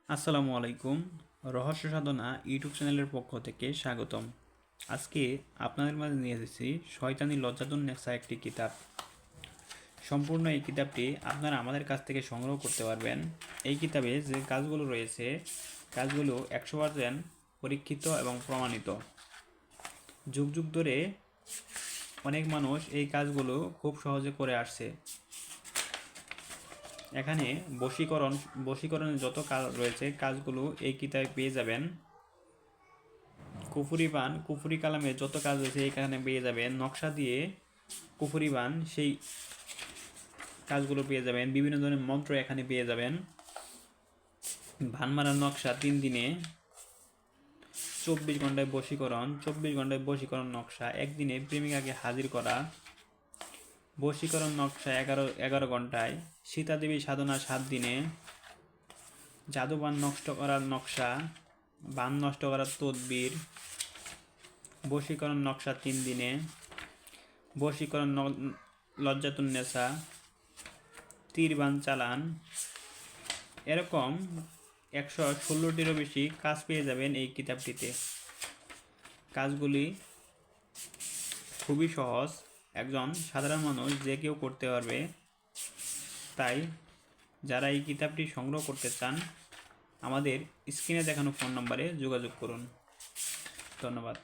আসসালামু আলাইকুম। রহস্য সাধনা ইউটিউব চ্যানেলের পক্ষ থেকে স্বাগতম। আজকে আপনাদের মাঝে নিয়ে এসেছি শয়তানি লজ্জাতুন্নেসা একটি কিতাব। সম্পূর্ণ এই কিতাবটি আপনারা আমাদের কাছ থেকে সংগ্রহ করতে পারবেন। এই কিতাবে যে কাজগুলো রয়েছে কাজগুলো 100% পরীক্ষিত এবং প্রমাণিত। যুগ যুগ ধরে অনেক মানুষ এই কাজগুলো খুব সহজে করে আসছে। এখানে বশীকরণের যত কাজ রয়েছে কাজগুলো এই কিতাবে পেয়ে যাবেন। কুফুরি কালামের যত কাজ রয়েছে এখানে পেয়ে যাবেন। নকশা দিয়ে কুফুরি বান সেই কাজগুলো পেয়ে যাবেন। বিভিন্ন ধরনের মন্ত্র এখানে পেয়ে যাবেন। ভান মারার নকশা 3 দিনে, 24 ঘন্টায় বশীকরণ, 24 ঘন্টায় বশীকরণ নকশা, একদিনে প্রেমিকাকে হাজির করা, বশীকরণ নকশা 11 ঘন্টায়, সীতাদেবী সাধনা 7 দিনে, জাদুবান নষ্ট করার নকশা, বান নষ্ট করার তদবির, বশীকরণ নকশা 3 দিনে, বশীকরণ লজ্জাতুন্নেসা, তীর বান চালান, এরকম 116টিরও বেশি কাজ পেয়ে যাবেন এই কিতাবটিতে। কাজগুলি খুবই সহজ, একজন সাধারণ মানুষ যে কেউ করতে পারবে। তাই যারা এই কিতাবটি সংগ্রহ করতে চান আমাদের স্ক্রিনে দেখানো ফোন নম্বরে যোগাযোগ করুন। ধন্যবাদ।